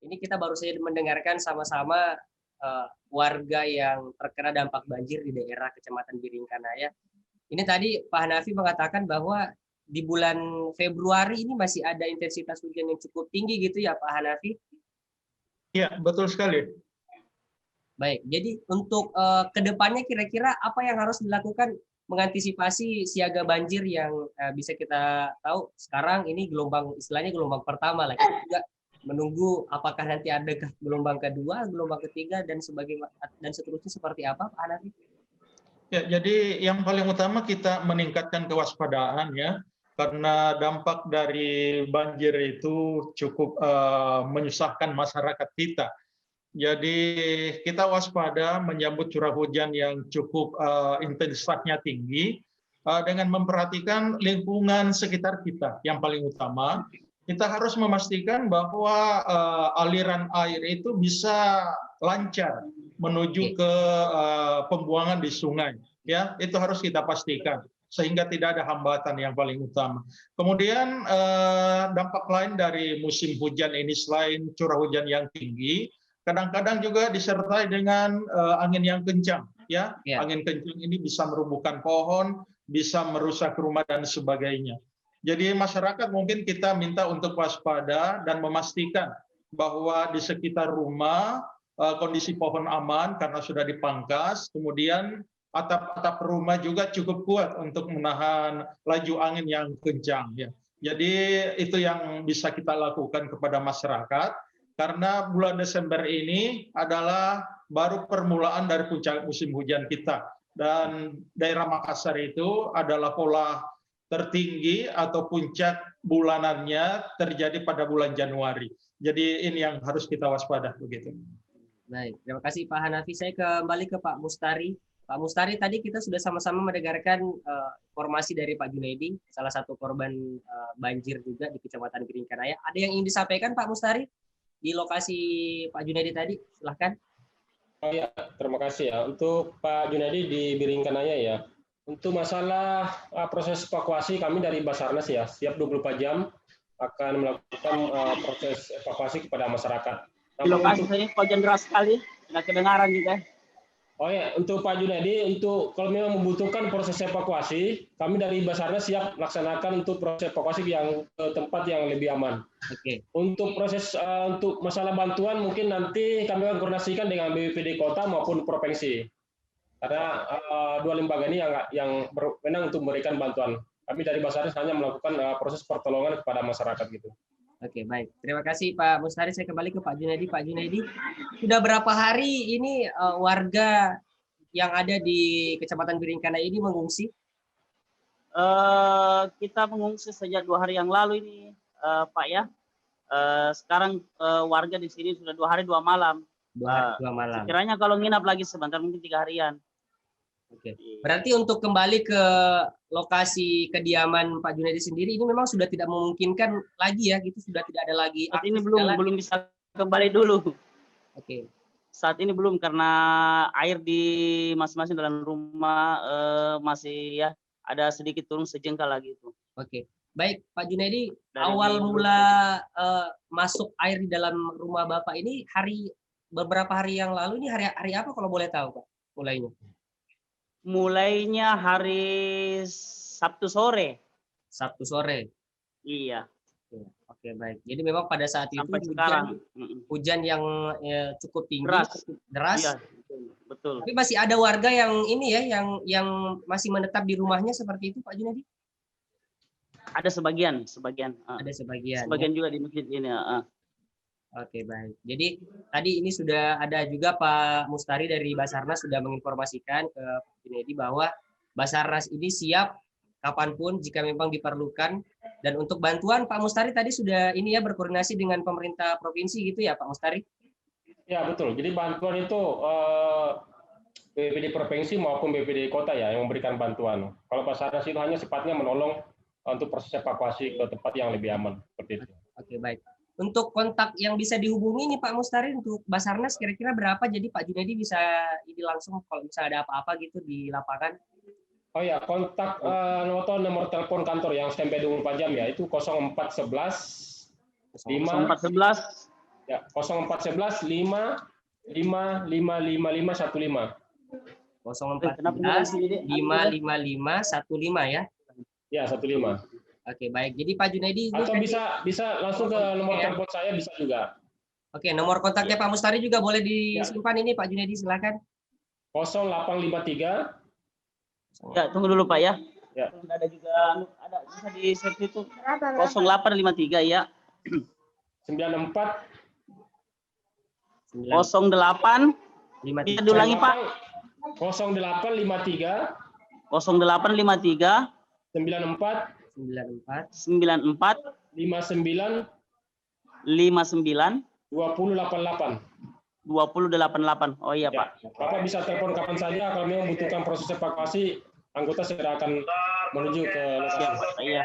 Ini kita baru saja mendengarkan sama-sama warga yang terkena dampak banjir di daerah Kecamatan Biringkanaya. Ini tadi Pak Hanafi mengatakan bahwa di bulan Februari ini masih ada intensitas hujan yang cukup tinggi gitu ya Pak Hanafi? Iya, betul sekali. Baik, jadi untuk kedepannya kira-kira apa yang harus dilakukan mengantisipasi siaga banjir yang bisa kita tahu sekarang ini istilahnya gelombang pertama lah. Kita juga menunggu apakah nanti ada gelombang kedua, gelombang ketiga dan seterusnya seperti apa Pak Hanafi? Ya, jadi yang paling utama kita meningkatkan kewaspadaan ya, karena dampak dari banjir itu cukup menyusahkan masyarakat kita. Jadi kita waspada menyambut curah hujan yang cukup intensitasnya tinggi dengan memperhatikan lingkungan sekitar kita. Yang paling utama, kita harus memastikan bahwa aliran air itu bisa lancar menuju ke pembuangan di sungai. Ya, itu harus kita pastikan sehingga tidak ada hambatan yang paling utama. Kemudian dampak lain dari musim hujan ini selain curah hujan yang tinggi, kadang-kadang juga disertai dengan angin yang kencang, ya. Angin kencang ini bisa merubuhkan pohon, bisa merusak rumah dan sebagainya. Jadi masyarakat mungkin kita minta untuk waspada dan memastikan bahwa di sekitar rumah kondisi pohon aman karena sudah dipangkas, kemudian atap-atap rumah juga cukup kuat untuk menahan laju angin yang kencang, ya. Jadi itu yang bisa kita lakukan kepada masyarakat. Karena bulan Desember ini adalah baru permulaan dari puncak musim hujan kita. Dan daerah Makassar itu adalah pola tertinggi atau puncak bulanannya terjadi pada bulan Januari. Jadi ini yang harus kita waspada begitu. Baik, terima kasih Pak Hanafi. Saya kembali ke Pak Mustari. Pak Mustari, tadi kita sudah sama-sama mendengarkan informasi dari Pak Junaidi, salah satu korban banjir juga di Kecamatan Biringkanaya. Ada yang ingin disampaikan Pak Mustari di lokasi Pak Junaidi tadi? Silahkan. Oh ya, terima kasih ya. Untuk Pak Junaidi di Biringkanaya ya. Untuk masalah proses evakuasi kami dari Basarnas ya, siap 24 jam akan melakukan proses evakuasi kepada masyarakat. Di lokasi saya hujan deras sekali, tidak kedengaran juga. Oh ya, untuk Pak Junaidi, untuk kalau memang membutuhkan proses evakuasi, kami dari Basarnas siap laksanakan untuk proses evakuasi yang ke tempat yang lebih aman. Oke. Untuk proses untuk masalah bantuan mungkin nanti kami akan koordinasikan dengan BPBD Kota maupun Provinsi. Karena dua lembaga ini yang berwenang untuk memberikan bantuan. Kami dari Basarnas hanya melakukan proses pertolongan kepada masyarakat gitu. Oke, baik. Terima kasih Pak Mustari. Saya kembali ke Pak Junaidi. Pak Junaidi, sudah berapa hari ini warga yang ada di Kecamatan Biringkanaya ini mengungsi? Kita mengungsi sejak 2 hari yang lalu ini, Pak ya. Sekarang warga di sini sudah 2 hari 2 malam. 2 hari 2 malam. Sekiranya kalau nginap lagi sebentar mungkin 3 harian. Oke. Berarti untuk kembali ke lokasi kediaman Pak Junaidi sendiri ini memang sudah tidak memungkinkan lagi ya, gitu, sudah tidak ada lagi. Saat ini belum bisa kembali dulu. Oke. Saat ini belum karena air di masing-masing dalam rumah masih ya ada sedikit turun sejengkal lagi itu. Oke. Baik, Pak Junaidi, awal mula masuk air di dalam rumah Bapak ini beberapa hari yang lalu ini hari apa kalau boleh tahu, Pak? Mulainya? Mulainya hari Sabtu sore. Sabtu sore. Iya. Oke, baik. Jadi memang pada saat itu hujan yang cukup tinggi, deras. Iya, betul. Tapi masih ada warga yang ini ya, yang masih menetap di rumahnya seperti itu, Pak Junaidi? Ada sebagian. Ada sebagian. Sebagian juga di masjid ini. Oke, baik. Jadi tadi ini sudah ada juga Pak Mustari dari Basarnas sudah menginformasikan ke Pak Junaidi bahwa Basarnas ini siap kapanpun jika memang diperlukan. Dan untuk bantuan Pak Mustari tadi sudah ini ya berkoordinasi dengan pemerintah provinsi gitu ya Pak Mustari? Ya betul. Jadi bantuan itu BPD provinsi maupun BPD kota ya yang memberikan bantuan. Kalau Basarnas itu hanya sifatnya menolong untuk proses evakuasi ke tempat yang lebih aman seperti itu. Oke, baik. Untuk kontak yang bisa dihubungi nih Pak Mustari untuk Basarnas kira-kira berapa? Jadi Pak Junaidi bisa ini langsung kalau misalnya ada apa-apa gitu di lapangan. Oh ya, kontak nomor telepon kantor yang standby 24 jam ya, itu 0411 0411 Ya, 0411 555515. 0411 55515 ya. Ya, 15. Oke, baik. Jadi Pak Junaidi ini Atau tadi- bisa langsung ke nomor Ya. telepon saya bisa juga. Oke, nomor kontaknya Pak Mustari juga boleh disimpan ini Pak Junaidi, silakan. 0853 Ya, tunggu dulu Pak ya. Ya. Ada juga ada bisa di share itu 0853 ya. 94 08 bisa diulangi Pak. 0853 0853 94 94 94 59 59 2088. 2088. Oh iya Ya. Pak. Bapak bisa telepon kapan saja kalau memang membutuhkan proses evakuasi, anggota segera akan menuju ke lokasi. Iya.